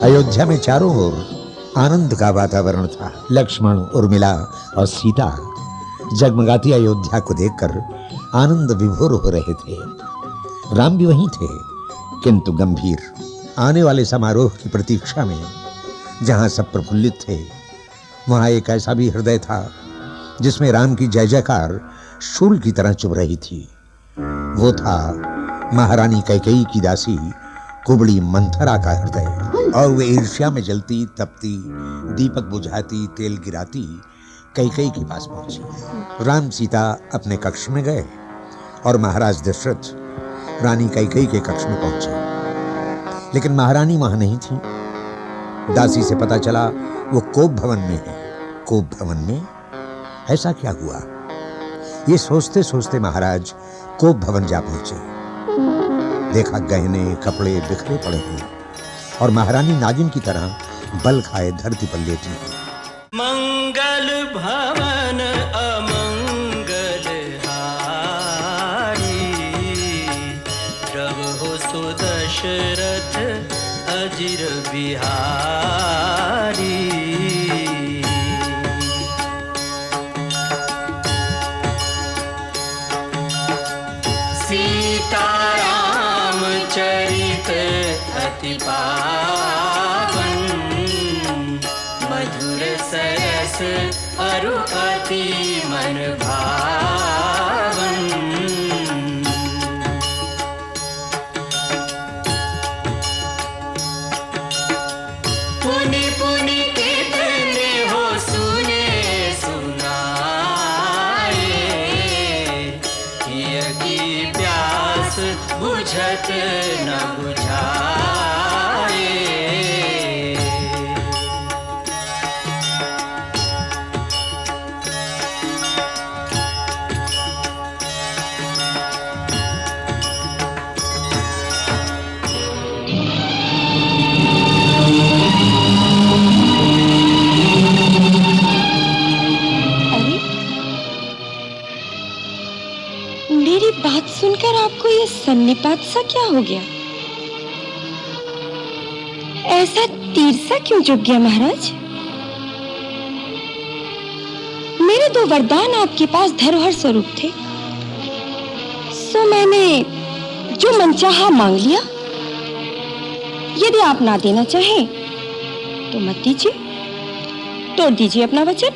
अयोध्या में चारों ओर आनंद का वातावरण था। लक्ष्मण, उर्मिला और सीता जगमगाती अयोध्या को देखकर आनंद विभोर हो रहे थे। राम भी वहीं थे, किंतु गंभीर। आने वाले समारोह की प्रतीक्षा में जहां सब प्रफुल्लित थे, वहां एक ऐसा भी हृदय था जिसमें राम की जय जयकार शूल की तरह चुभ रही थी। वो था महारानी कैकेयी की दासी कुबड़ी मंथरा का हृदय। और वे ईर्ष्या में जलती तपती, दीपक बुझाती, तेल गिराती कैकेयी के पास पहुंची। राम सीता अपने कक्ष में गए और महाराज दशरथ रानी कैकेयी के कक्ष में पहुंचे, लेकिन महारानी वहां नहीं थी। दासी से पता चला वो कोप भवन में है। कोप भवन में ऐसा क्या हुआ? ये सोचते सोचते महाराज कोप भवन जा पहुंचे। देखा गहने कपड़े बिखरे पड़े हैं और महारानी नागिन की तरह बल खाए धरती पर लेटी है। मंगल भवन अमंगल हारी, प्रभु सुदशरथ अजिर बिहारी। सीताराम चरित अति पावन, मधुर सरस अरु अति मन भावन। पुनि पुनि कितने हो सुने सुनाए, हिय की प्यास बुझत न बुझाए। मेरी बात सुनकर आपको ये सन्नीपात सा क्या हो गया? ऐसा तीर सा क्यों झुक गया महाराज? मेरे दो वरदान आपके पास धरोहर स्वरूप थे, सो मैंने जो मनचाहा मांग लिया। यदि आप ना देना चाहें तो मत दीजिए, तोड़ दीजिए अपना वचन।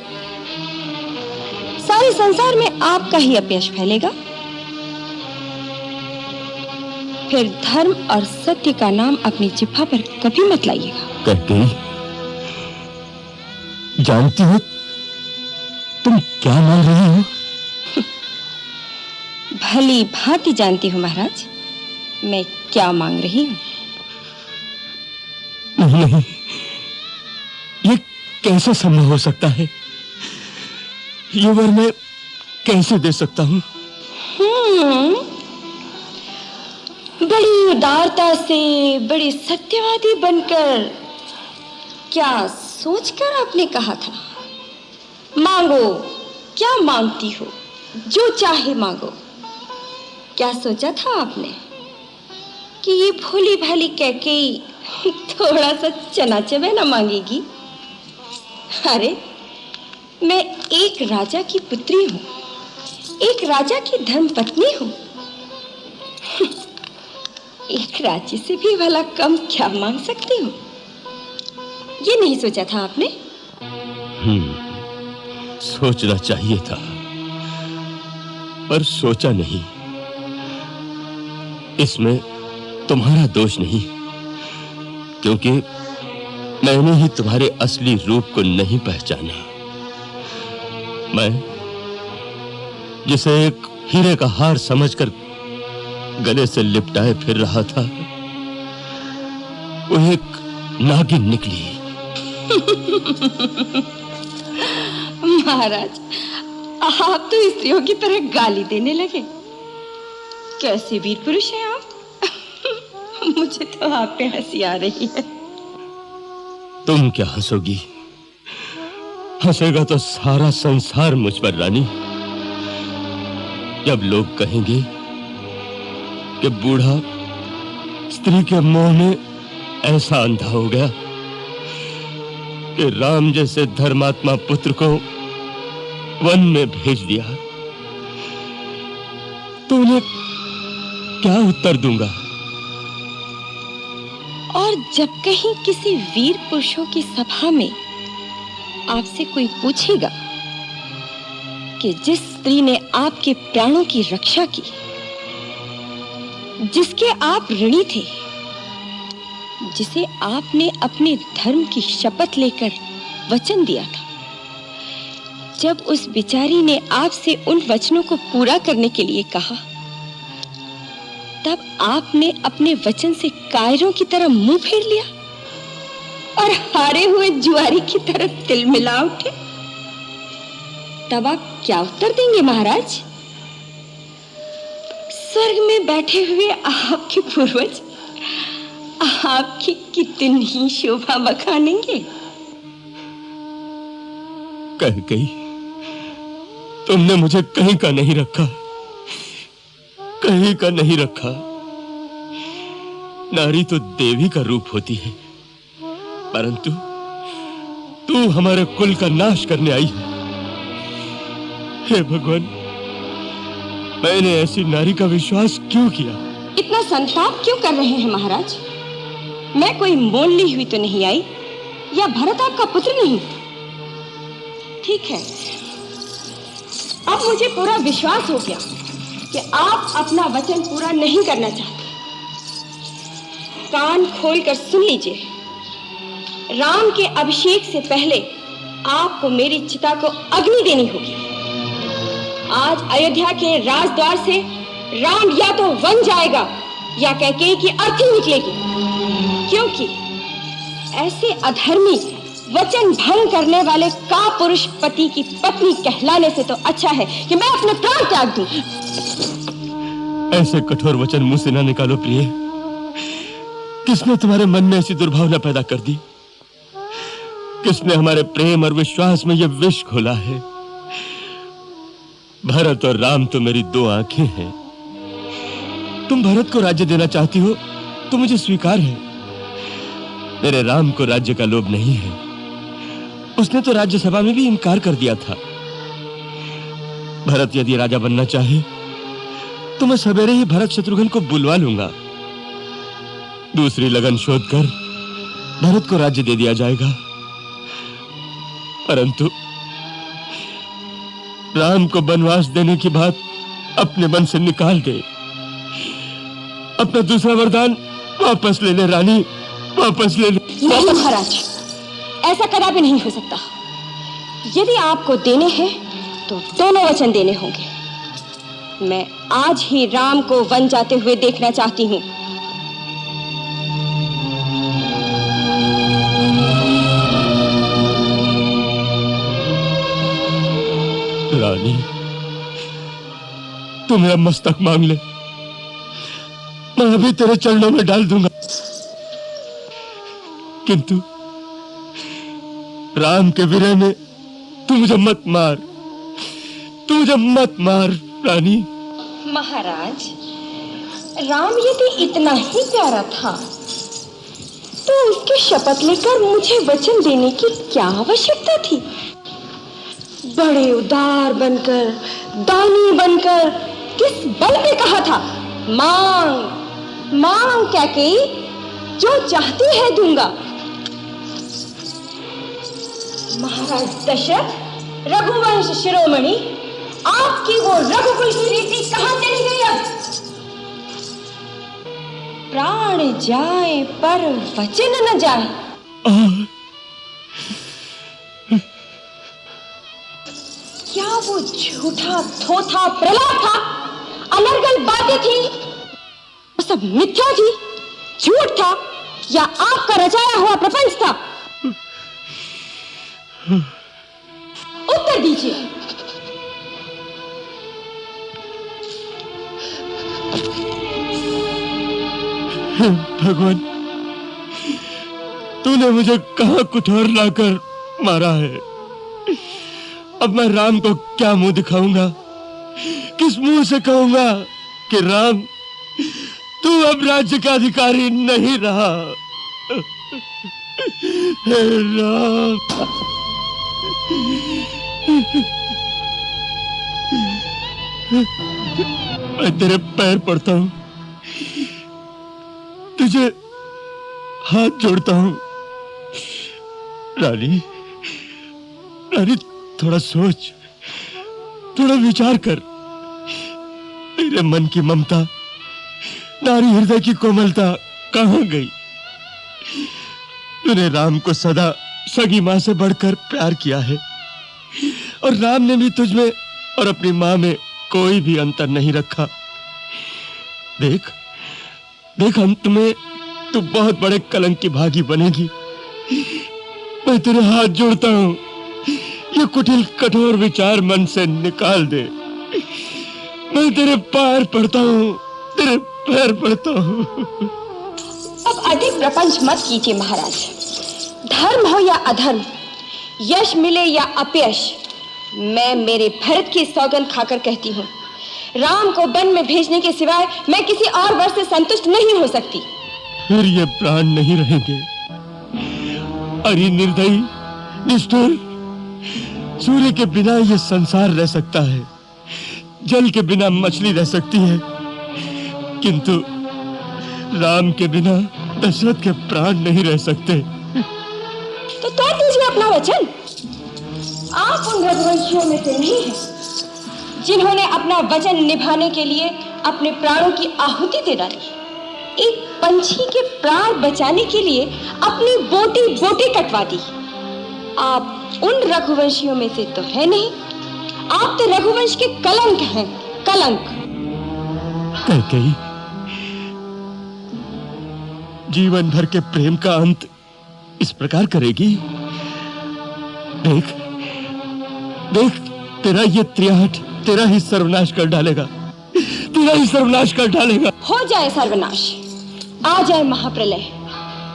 सारे संसार में आपका ही अपयश फैलेगा। फिर धर्म और सत्य का नाम अपनी जिह्वा पर कभी मत लाइएगा। कैकेयी, जानती हो तुम क्या मांग रही हो? भली भांति जानती हूँ महाराज, मैं क्या मांग रही हूँ। नहीं, ये कैसे संभव हो सकता है? ये वर मैं कैसे दे सकता हूँ? बड़ी उदारता से, बड़ी सत्यवादी बनकर, क्या सोचकर आपने कहा था? मांगो, क्या मांगती हो, जो चाहे मांगो। क्या सोचा था आपने कि ये भोली भाली कैकेयी थोड़ा सा चना चबेना मांगेगी? अरे, मैं एक राजा की पुत्री हूँ, एक राजा की धर्मपत्नी हूँ। एक राज्य से भी भला कम क्या मांग सकती हूँ? ये नहीं सोचा था आपने? सोचना चाहिए था, पर सोचा नहीं। इसमें तुम्हारा दोष नहीं, क्योंकि मैंने ही तुम्हारे असली रूप को नहीं पहचाना। मैं जिसे एक हीरे का हार समझकर गले से लिपटाए फिर रहा था, वो एक नागिन निकली। महाराज, आप तो स्त्रियों की तरह गाली देने लगे। कैसे वीर पुरुष हैं आप? मुझे तो आप पे हंसी आ रही है। तुम क्या हंसोगी? हंसेगा तो सारा संसार मुझ पर रानी। जब लोग कहेंगे कि बूढ़ा स्त्री के मोह में ऐसा अंधा हो गया कि राम जैसे धर्मात्मा पुत्र को वन में भेज दिया, तो उन्हें क्या उत्तर दूंगा? और जब कहीं किसी वीर पुरुषों की सभा में आपसे कोई पूछेगा कि जिस स्त्री ने आपके प्राणों की रक्षा की, जिसके आप ऋणी थे, जिसे आपने अपने धर्म की शपथ लेकर वचन दिया था, जब उस बिचारी ने आपसे उन वचनों को पूरा करने के लिए कहा, तब आपने अपने वचन से कायरों की तरह मुंह फेर लिया और हारे हुए जुआरी की तरफ तिल मिला उठे। तब आप क्या उत्तर देंगे महाराज? स्वर्ग में बैठे हुए आपके पूर्वज आपकी कितनी शोभा बखानेंगे। कह गई, तुमने मुझे कहीं का नहीं रखा, कहीं का नहीं रखा। नारी तो देवी का रूप होती है, परंतु तू हमारे कुल का नाश करने आई है। हे भगवान, मैंने ऐसी नारी का विश्वास क्यों किया? इतना संताप क्यों कर रहे हैं महाराज? मैं कोई मोल ली हुई तो नहीं आई, या भरत आपका पुत्र नहीं? ठीक है, अब मुझे पूरा विश्वास हो गया कि आप अपना वचन पूरा नहीं करना चाहते। कान खोलकर सुन लीजिए, राम के अभिषेक से पहले आपको मेरी चिता को अग्नि देनी होगी। आज अयोध्या के राजद्वार से राम या तो वन जाएगा या कैकेयी की अर्थी निकलेगी, क्योंकि ऐसे अधर्मी वचन भंग करने वाले का पुरुष पति की पत्नी कहलाने से तो अच्छा है कि मैं अपने प्राण त्याग दूं। ऐसे कठोर वचन मुंह से ना निकालो प्रिय। किसने तुम्हारे मन में ऐसी दुर्भावना पैदा कर दी? किसने हमारे प्रेम और विश्वास में यह विष घोला है? भरत और राम तो मेरी दो आंखें हैं। तुम भरत को राज्य देना चाहती हो तो मुझे स्वीकार है। मेरे राम को राज्य का लोभ नहीं है। उसने तो राज्यसभा में भी इनकार कर दिया था। भरत यदि राजा बनना चाहे तो मैं सवेरे ही भरत शत्रुघ्न को बुलवा लूंगा। दूसरी लगन शोध कर भरत को राज्य दे दिया जाएगा। परंतु राम को वनवास देने की बात अपने मन से निकाल दे। अपना दूसरा वरदान वापस ले ले रानी, वापस ले ले। नहीं महाराज, ऐसा कदापि नहीं हो सकता। यदि आपको देने हैं तो दोनों वचन देने होंगे। मैं आज ही राम को वन जाते हुए देखना चाहती हूँ। रानी, तू मेरा मस्तक मांग ले, मैं अभी तेरे चरणों में डाल दूंगा। किंतु राम के विरह में तू मुझे मत मार, तू मुझे मत मार रानी। महाराज, राम यदि इतना ही प्यारा था तो उसकी शपथ लेकर मुझे वचन देने की क्या आवश्यकता थी? बड़े उदार बनकर, दानी बनकर किस बल पे कहा था, मांग मांग कैकेयी, जो चाहती है दूंगा। महाराज दशरथ, रघुवंश शिरोमणि, आपकी वो रघुकुल की रीति कहां चली गई? अब प्राण जाए पर वचन न जाए। क्या वो झूठा थोथा प्रलाप था? अनर्गल बातें थी? वो सब मिथ्या थी, झूठ था, या आपका रचाया हुआ प्रपंच था? उत्तर दीजिए। भगवान, तूने मुझे कहां कुठार लाकर मारा है? अब मैं राम को क्या मुंह दिखाऊंगा? किस मुंह से कहूंगा कि राम, तू अब राज्य का अधिकारी नहीं रहा? हे राम, मैं तेरे पैर पड़ता हूं, तुझे हाथ जोड़ता हूं। रानी, रानी, थोड़ा सोच, थोड़ा विचार कर। तेरे मन की ममता, नारी हृदय की कोमलता कहां गई? तूने राम को सदा सगी मां से बढ़कर प्यार किया है, और राम ने भी तुझमें और अपनी मां में कोई भी अंतर नहीं रखा। देख, देख, अंत में तू बहुत बड़े कलंक की भागी बनेगी। मैं तेरे हाथ जोड़ता हूं, ये कुटिल कठोर विचार मन से निकाल दे। मैं तेरे पैर पड़ता हूं, तेरे पैर पड़ता हूं। अब अधिक प्रपंच मत कीजिए महाराज। धर्म हो या अधर्म, यश मिले या अपयश, मैं मेरे भरत की सौगंध खाकर कहती हूँ, राम को वन में भेजने के सिवाय मैं किसी और वर से संतुष्ट नहीं हो सकती। फिर ये प्राण नहीं रहेंगे। अरे निर्दयी, निष्ठुर, सूर्य के बिना ये संसार रह सकता है, जल के बिना मछली रह सकती है, किंतु राम के बिना दशरथ के प्राण नहीं रह सकते। तो तोड़ दीजिए अपना वचन। आप उन रघुवंशियों में से नहीं हैं जिन्होंने अपना वचन निभाने के लिए अपने प्राणों की आहुति दे डाली। एक पंछी के प्राण बचाने के लिए अपनी बोटी बोटी कटवा दी। आप उन रघुवंशियों में से तो है नहीं। आप तो रघुवंश के कलंक हैं, कलंक। कैकेयी, जीवन भर के प्रेम का अंत इस प्रकार करेगी? देख, देख, तेरा ये त्रियाहट तेरा ही सर्वनाश कर डालेगा, तेरा ही सर्वनाश कर डालेगा। हो जाए सर्वनाश, आ जाए महाप्रलय,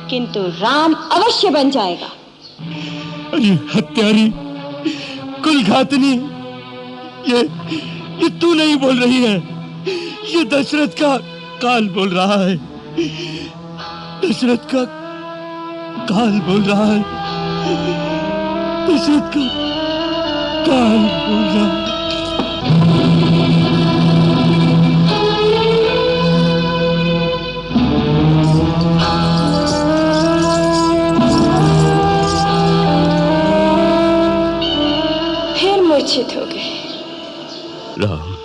किंतु राम अवश्य बन जाएगा। अरे हत्यारी, कुलघातनी, ये तू नहीं बोल रही है, ये दशरथ का काल बोल रहा है। दशरथ का काल बोल रहा है, दशरथ का काल बोल रहा है। फिर मूर्छित हो गए। राम,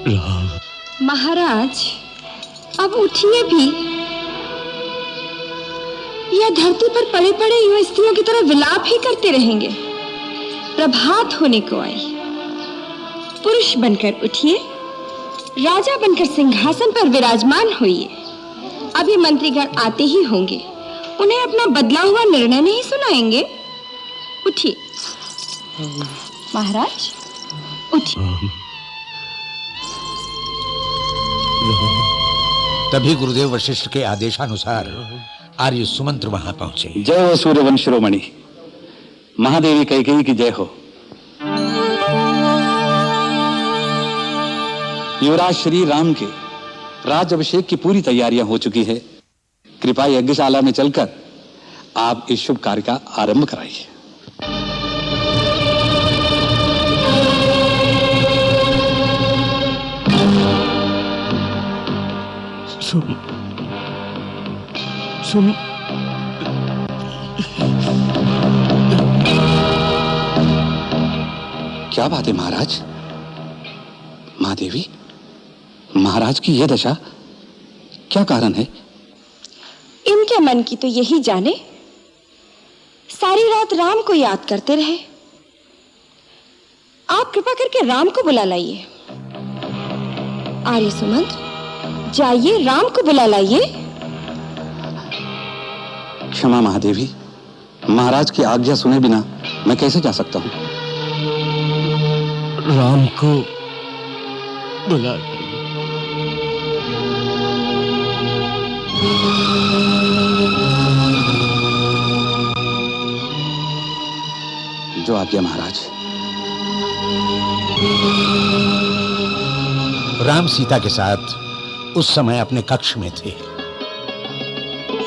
राम। महाराज, अब उठिए भी। यह धरती पर पड़े पड़े युवा स्त्रियों की तरह विलाप ही करते रहेंगे। प्रभात होने को आई। पुरुष बनकर उठिए, राजा बनकर सिंहासन पर विराजमान होइए। अभी मंत्रीगण आते ही होंगे, उन्हें अपना बदला हुआ निर्णय नहीं सुनाएंगे। उठिए महाराज, उठिए। तभी गुरुदेव वशिष्ठ के आदेशानुसार आर्य सुमंत्र वहां पहुंचे। जय हो सूर्यवंश शिरोमणि, महादेवी कैकेयी की जय हो। युवराज श्री राम के राज अभिषेक की पूरी तैयारियां हो चुकी है। कृपा यज्ञशाला में चलकर आप इस शुभ कार्य का आरंभ कराइए। सुन, क्या बात है महाराज? महादेवी, महाराज की यह दशा, क्या कारण है? इनके मन की तो यही जाने। सारी रात राम को याद करते रहे। आप कृपा करके राम को बुला लाइए। आर्य सुमंत्र, जाइए राम को बुला लाइए। क्षमा महादेवी, महाराज की आज्ञा सुने बिना मैं कैसे जा सकता हूं? राम को बुला। जो आज्ञा महाराज। राम सीता के साथ उस समय अपने कक्ष में थे।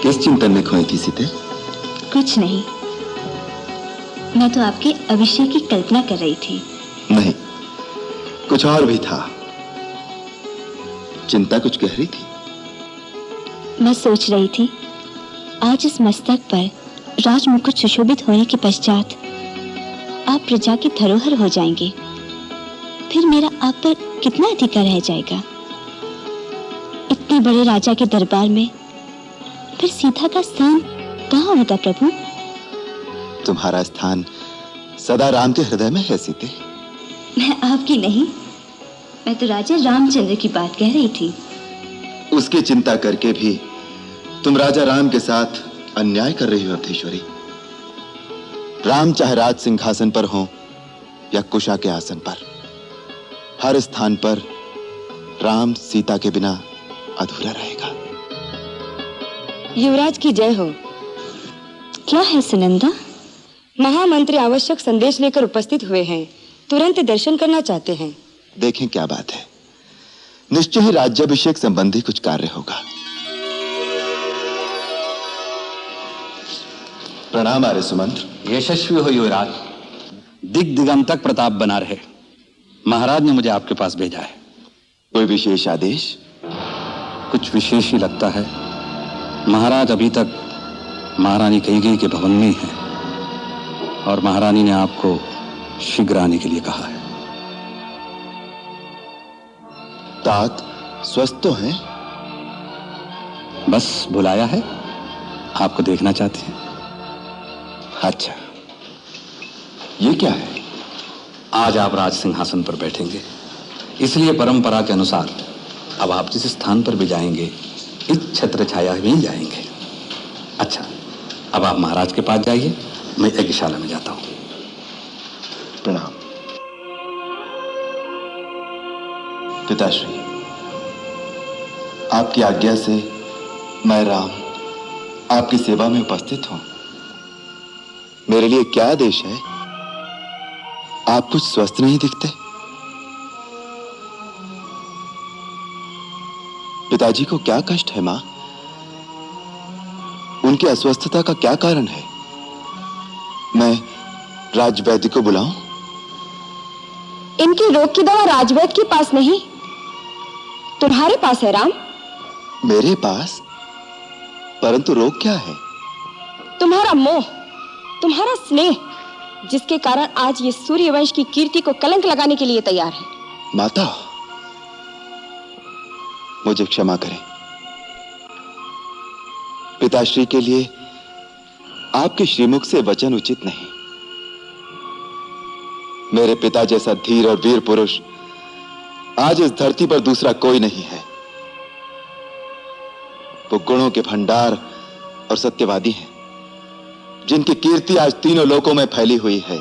किस चिंतन में खोई थी सीते? कुछ नहीं, मैं तो आपके अभिषेक की कल्पना कर रही थी। नहीं, कुछ और भी था। चिंता कुछ गहरी थी। मैं सोच रही थी, आज इस मस्तक पर राजमुकुट सुशोभित होने के पश्चात आप प्रजा की धरोहर हो जाएंगे। फिर मेरा आप पर कितना अधिकार रह जाएगा। इतने बड़े राजा के दरबार में फिर सीता का स्थान कहाँ होगा प्रभु? तुम्हारा स्थान सदा राम के हृदय में है सीते। मैं आपकी नहीं, मैं तो राजा रामचंद्र की बात कह रही थी। उसकी चिंता करके भी तुम राजा राम के साथ अन्याय कर रही हो अवधेश्वरी। राम चाहे राज सिंहासन पर हो या कुशा के आसन पर, हर स्थान पर राम सीता के बिना अधूरा रहेगा। युवराज की जय हो। क्या है सुनंदा? महामंत्री आवश्यक संदेश लेकर उपस्थित हुए हैं, तुरंत दर्शन करना चाहते हैं। देखें क्या बात है। निश्चय ही राज्याभिषेक संबंधी कुछ कार्य होगा। प्रणाम आर्य सुमंत्र। यशस्वी हो युवराज। दिग दिगंतक प्रताप बना रहे। महाराज ने मुझे आपके पास भेजा है। कोई विशेष आदेश? कुछ विशेष ही लगता है। महाराज अभी तक महारानी कैकेयी के भवन में ही हैं और महारानी ने आपको शीघ्र आने के लिए कहा है। तात स्वस्थ तो हैं? बस बुलाया है, आपको देखना चाहते हैं। अच्छा, ये क्या है? आज आप राज सिंहासन पर बैठेंगे, इसलिए परंपरा के अनुसार अब आप जिस स्थान पर भी जाएंगे इस छत्र छाया में ही जाएंगे। अच्छा, अब आप महाराज के पास जाइए, मैं यज्ञशाला में जाता हूं। प्रणाम। पिताश्री, आपकी आज्ञा से मैं राम आपकी सेवा में उपस्थित हूं। मेरे लिए क्या आदेश है? आप कुछ स्वस्थ नहीं दिखते। पिताजी को क्या कष्ट है मां? उनकी अस्वस्थता का क्या कारण है? मैं राजवैद्य को बुलाऊं? इनके रोग की दवा राजवैद्य के पास नहीं, तुम्हारे पास है राम। मेरे पास? परंतु रोग क्या है? तुम्हारा मोह, तुम्हारा स्नेह, जिसके कारण आज ये सूर्यवंश की कीर्ति को कलंक लगाने के लिए तैयार है। माता, मुझे क्षमा करें। पिताश्री के लिए आपके श्रीमुख से वचन उचित नहीं। मेरे पिता जैसा धीर और वीर पुरुष आज इस धरती पर दूसरा कोई नहीं है। वो गुणों के भंडार और सत्यवादी हैं, जिनकी कीर्ति आज तीनों लोकों में फैली हुई है।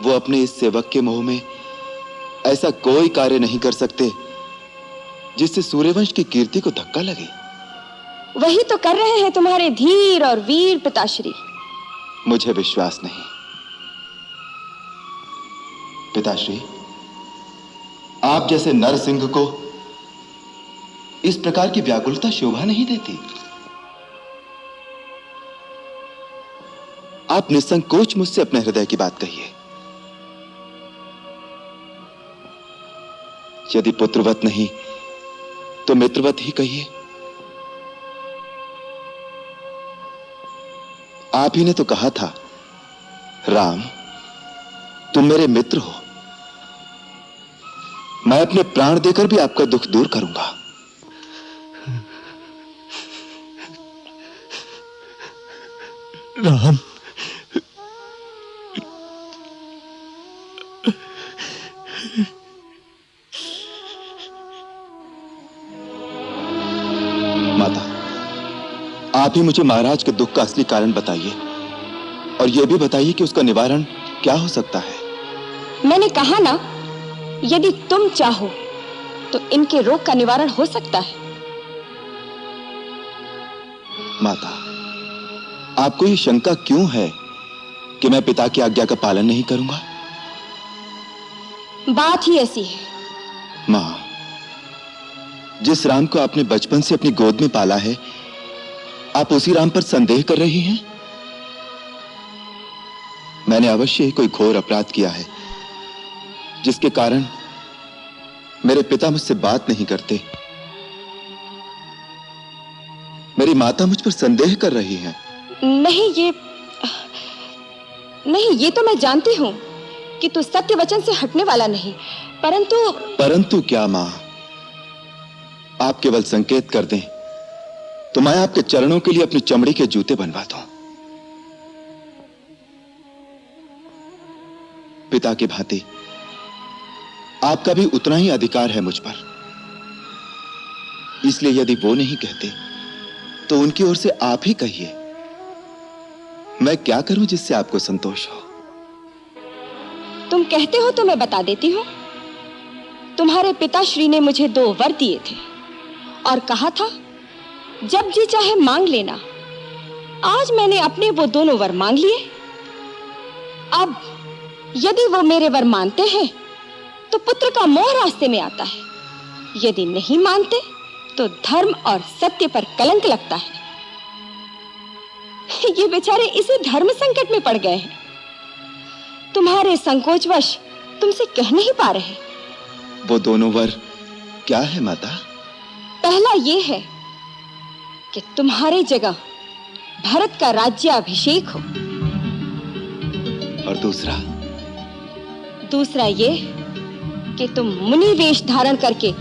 वो अपने इस सेवक के मोह में ऐसा कोई कार्य नहीं कर सकते जिससे सूर्यवंश की कीर्ति को धक्का लगे। वही तो कर रहे हैं तुम्हारे धीर और वीर पिताश्री। मुझे विश्वास नहीं। पिताश्री, आप जैसे नरसिंह को इस प्रकार की व्याकुलता शोभा नहीं देती। आप निसंकोच मुझसे अपने हृदय की बात कहिए। यदि पुत्रवत नहीं तो मित्रवत ही कहिए। आप ही ने तो कहा था, राम तुम मेरे मित्र हो, मैं अपने प्राण देकर भी आपका दुख दूर करूंगा। राम, माता, आप ही मुझे महाराज के दुख का असली कारण बताइए और यह भी बताइए कि उसका निवारण क्या हो सकता है। मैंने कहा ना, यदि तुम चाहो तो इनके रोग का निवारण हो सकता है। माता, आपको ये शंका क्यों है कि मैं पिता की आज्ञा का पालन नहीं करूंगा? बात ही ऐसी है। मां, जिस राम को आपने बचपन से अपनी गोद में पाला है, आप उसी राम पर संदेह कर रही हैं? मैंने अवश्य ही कोई घोर अपराध किया है, जिसके कारण मेरे पिता मुझसे बात नहीं करते। मेरी माता मुझ पर संदेह कर रही है। नहीं, ये तो मैं जानती हूँ कि तू सत्य वचन से हटने वाला नहीं, परंतु क्या मां? आप केवल संकेत कर दें तो मैं आपके चरणों के लिए अपनी चमड़ी के जूते बनवा दूं। पिता की भांति आपका भी उतना ही अधिकार है मुझ पर, इसलिए यदि वो नहीं कहते तो उनकी ओर से आप ही कहिए। मैं क्या करूं जिससे आपको संतोष हो? तुम कहते हो तो मैं बता देती हूँ। तुम्हारे पिताश्री ने मुझे 2 वर दिए थे और कहा था जब जी चाहे मांग लेना। आज मैंने अपने वो दोनों वर मांग लिए। अब यदि वो मेरे वर मानते हैं तो पुत्र का मोह रास्ते में आता है, यदि नहीं मानते तो धर्म और सत्य पर कलंक लगता है। ये बेचारे इसी धर्म संकट में पड़ गए हैं। तुम्हारे संकोचवश तुमसे कह नहीं पा रहे। वो दोनों वर क्या है माता? पहला ये है कि तुम्हारी जगह भरत का राज्याभिषेक हो, और दूसरा ये कि तुम मुनि वेश धारण करके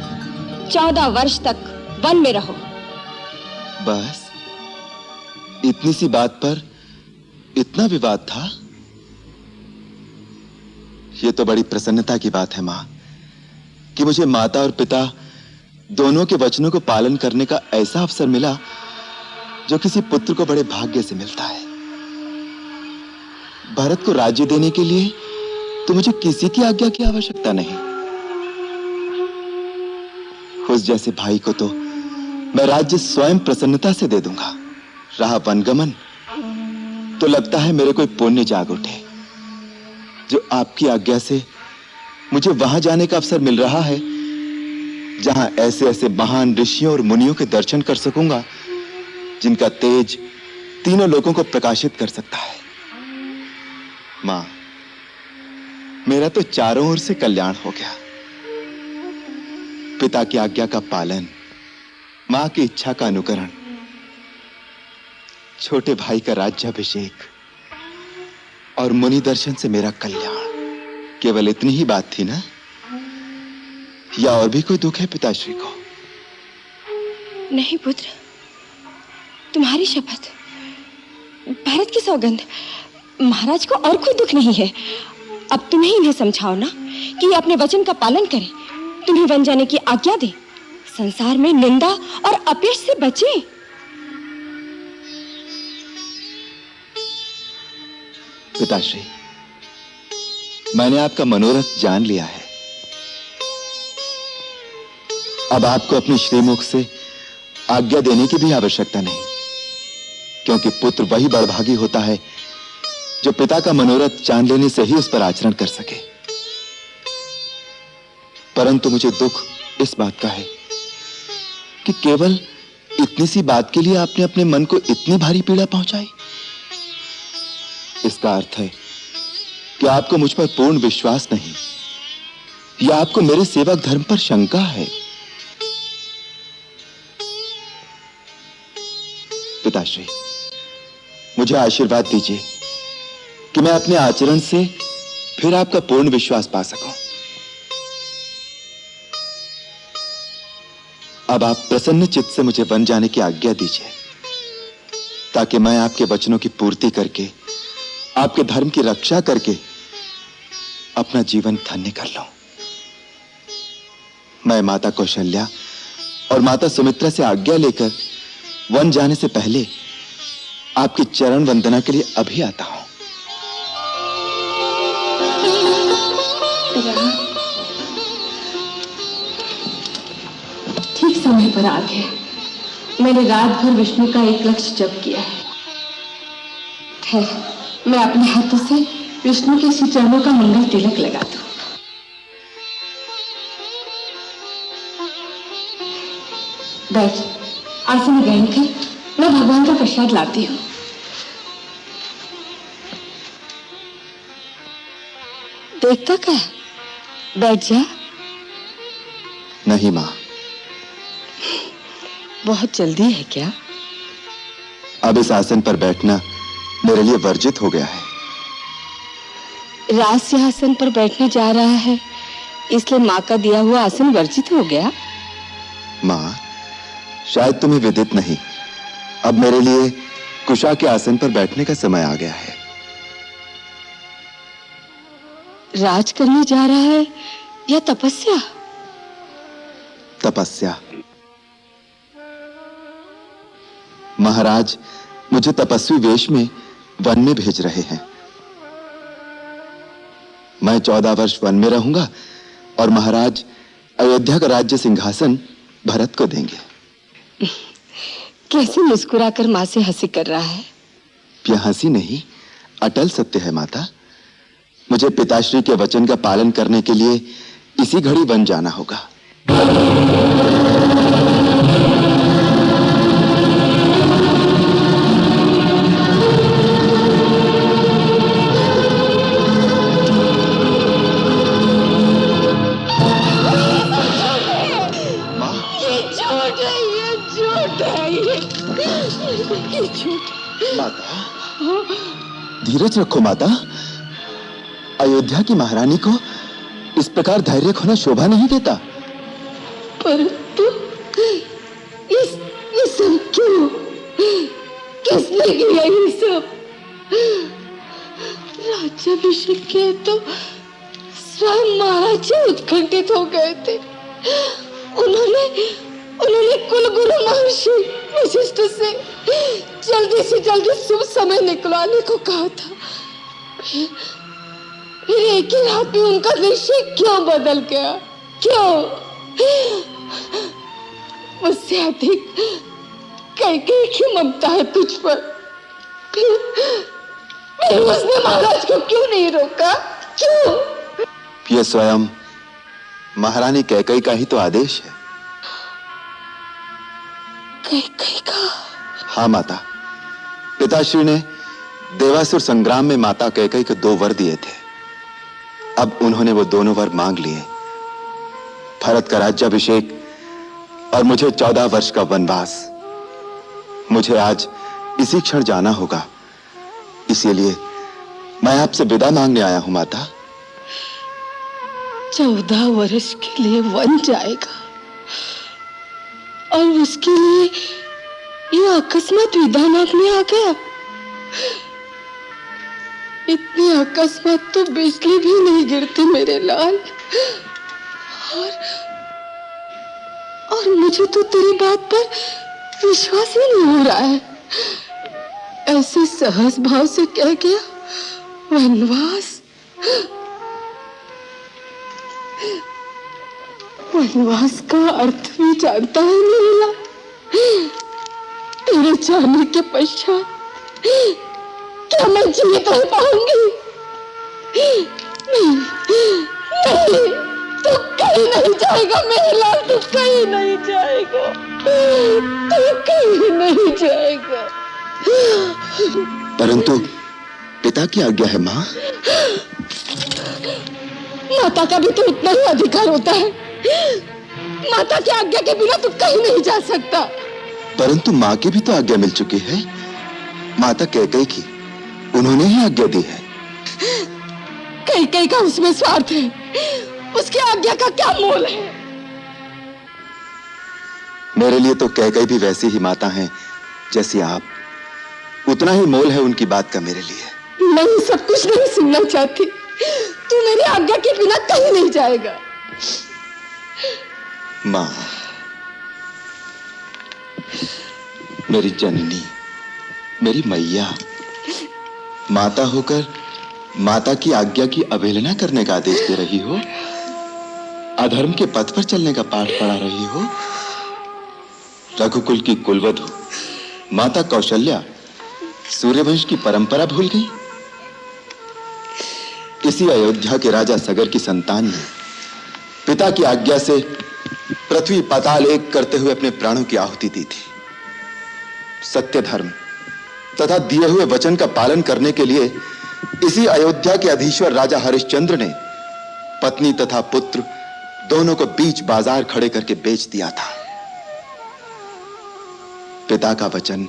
14 वर्ष तक वन में रहो। बस इतनी सी बात पर इतना विवाद था? ये तो बड़ी प्रसन्नता की बात है मां कि मुझे माता और पिता दोनों के वचनों को पालन करने का ऐसा अवसर मिला जो किसी पुत्र को बड़े भाग्य से मिलता है। भरत को राज्य देने के लिए तो मुझे किसी की आज्ञा की आवश्यकता नहीं। उस जैसे भाई को तो मैं राज्य स्वयं प्रसन्नता से दे दूंगा। रहा वनगमन, तो लगता है मेरे कोई पुण्य जाग उठे जो आपकी आज्ञा से मुझे वहां जाने का अवसर मिल रहा है जहां ऐसे ऐसे महान ऋषियों और मुनियों के दर्शन कर सकूंगा जिनका तेज तीनों लोगों को प्रकाशित कर सकता है। मां, मेरा तो चारों ओर से कल्याण हो गया। पिता की आज्ञा का पालन, मां की इच्छा का अनुकरण, छोटे भाई का राज्याभिषेक और मुनि दर्शन से मेरा कल्याण। केवल इतनी ही बात थी ना, या और भी कोई दुख है पिताश्री को? नहीं पुत्र, तुम्हारी शपथ, भरत की सौगंध, महाराज को और कोई दुख नहीं है। अब तुम ही इन्हें समझाओ ना कि ये अपने वचन का पालन करें, तुम्हें वन जाने की आज्ञा दे, संसार में निंदा और अपयश से बचे। पिताश्री, मैंने आपका मनोरथ जान लिया है। अब आपको अपने श्रीमुख से आज्ञा देने की भी आवश्यकता नहीं, क्योंकि पुत्र वही बड़भागी होता है जो पिता का मनोरथ जान लेने से ही उस पर आचरण कर सके। परंतु मुझे दुख इस बात का है कि केवल इतनी सी बात के लिए आपने अपने मन को इतनी भारी पीड़ा पहुंचाई। इसका अर्थ है कि आपको मुझ पर पूर्ण विश्वास नहीं, या आपको मेरे सेवक धर्म पर शंका है। पिताश्री, मुझे आशीर्वाद दीजिए कि मैं अपने आचरण से फिर आपका पूर्ण विश्वास पा सकूं। अब आप प्रसन्न चित्त से मुझे वन जाने की आज्ञा दीजिए, ताकि मैं आपके वचनों की पूर्ति करके, आपके धर्म की रक्षा करके अपना जीवन धन्य कर लूं। मैं माता कौशल्या और माता सुमित्रा से आज्ञा लेकर वन जाने से पहले आपकी चरण वंदना के लिए अभी आता हूं। ठीक समय पर आ गए। मैंने रात भर विष्णु का एक लक्ष्य जप किया है। मैं अपने हाथों से विष्णु के श्री चरणों का मंगल तिलक लगा दूं। बैठ, आसन ग्रहण कर, मैं भगवान का प्रसाद लाती हूँ। देखता क्या, बैठ जा। नहीं माँ, बहुत जल्दी है क्या? अब इस आसन पर बैठना मेरे लिए वर्जित हो गया है। राज सिंहासन पर बैठने जा रहा है, इसलिए माँ का दिया हुआ आसन वर्जित हो गया? माँ, शायद तुम्हें विदित नहीं, अब मेरे लिए कुशा के आसन पर बैठने का समय आ गया है। राज करने जा रहा है या तपस्या? तपस्या। महाराज मुझे तपस्वी वेश में वन में भेज रहे हैं। मैं 14 वर्ष वन में रहूंगा और महाराज अयोध्या का राज्य सिंहासन भरत को देंगे। कैसे मुस्कुराकर माँ से हंसी कर रहा है? यह हंसी नहीं, अटल सत्य है माता। मुझे पिताश्री के वचन का पालन करने के लिए इसी घड़ी वन जाना होगा। माता, धीरज रखो माता। अयोध्या की महारानी को इस प्रकार धैर्य खोना शोभा नहीं देता। परंतु ये सब क्यों? किसने किया ये सब? राज्याभिषेक के तो स्वयं महाराज जी उत्कंठित हो गए थे। उन्होंने कुलगुरु महर्षि वशिष्ठ से जल्दी शुभ समय निकलवाने को कहा था। फिर एक ही रात में उनका निश्चय क्यों बदल गया? क्यों? मुझसे अधिक कैकेयी की ममता है तुझ पर। फिर उसने महाराज को क्यों नहीं रोका? क्यों? यह स्वयं महारानी कैकेयी का ही तो आदेश है। कैकेयी का? हाँ माता, पिताश्री ने देवासुर संग्राम में माता कैकेयी को 2 वर दिए थे। अब उन्होंने वो दोनों वर मांग लिए, भरत का राज्याभिषेक और मुझे 14 वर्ष का वनवास। मुझे आज इसी क्षण जाना होगा, इसीलिए मैं आपसे विदा मांगने आया हूं माता। 14 वर्ष के लिए वन जाएगा और उसके लिए ये अकस्मात विदा मांगने आ गया? इतनी अकस्मात तो बिजली भी नहीं गिरती मेरे लाल। और मुझे तो तेरी बात पर विश्वास ही नहीं हो रहा है। ऐसे सहज भाव से कह गया वनवास। वनवास का अर्थ भी जानता है मेरे लाल। तेरे जाने के पश्चात क्या मैं जीवित रह पाऊंगी? नहीं, तू कहीं नहीं जाएगा मेरे लाल, तू कहीं नहीं जाएगा, तू कहीं नहीं जाएगा। परंतु पिता की आज्ञा है माँ। माता का भी तो उतना ही अधिकार होता है। माता की आज्ञा के बिना तू कहीं नहीं जा सकता। परंतु माँ की भी तो आज्ञा मिल चुकी है, माता कैकेयी की। उन्होंने ही आज्ञा दी है। कैकेयी का उसमें स्वार्थ है, उसकी आज्ञा का क्या मोल है? मेरे लिए तो कैकेयी भी वैसी ही माता हैं जैसी आप। उतना ही मोल है उनकी बात का मेरे लिए। मैं सब कुछ नहीं सुनना चाहती। तू मेरी आज्ञा के बिना कहीं नहीं जाएगा। माँ, मेरी जननी, मेरी मैया, माता होकर माता की आज्ञा की अवहेलना करने का आदेश दे रही हो, अधर्म के पथ पर चलने का पाठ पढ़ा रही हो। रघुकुल की कुलवधु माता कौशल्या सूर्यवंश की परंपरा भूल गई। इसी अयोध्या के राजा सगर की संतान ने पिता की आज्ञा से पृथ्वी पाताल एक करते हुए अपने प्राणों की आहुति दी थी। सत्य धर्म तथा दिए हुए वचन का पालन करने के लिए इसी अयोध्या के अधीश्वर राजा हरिश्चंद्र ने पत्नी तथा पुत्र दोनों को बीच बाजार खड़े करके बेच दिया था। पिता का वचन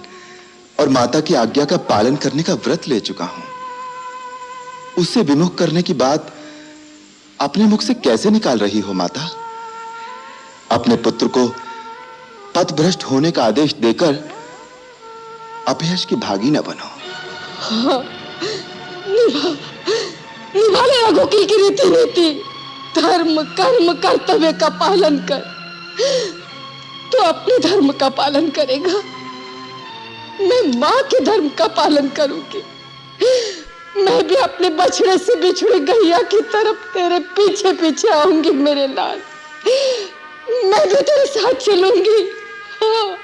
और माता की आज्ञा का पालन करने का व्रत ले चुका हूं। उससे विमुख करने की बात अपने मुख से कैसे निकाल रही हो माता? अपने पुत्र को पथभ्रष्ट होने का आदेश देकर अपयश की भागी न बनो। हाँ, निभा ले रघुकुल की रीति नीति, धर्म कर्म कर्तव्य का पालन कर, तो अपने धर्म का पालन करेगा। मैं मां के धर्म का पालन करूंगी। मैं भी अपने बछड़े से बिछड़े गैया की तरफ तेरे पीछे पीछे आऊंगी मेरे लाल। मैं भी तेरे साथ चलूंगी। हाँ।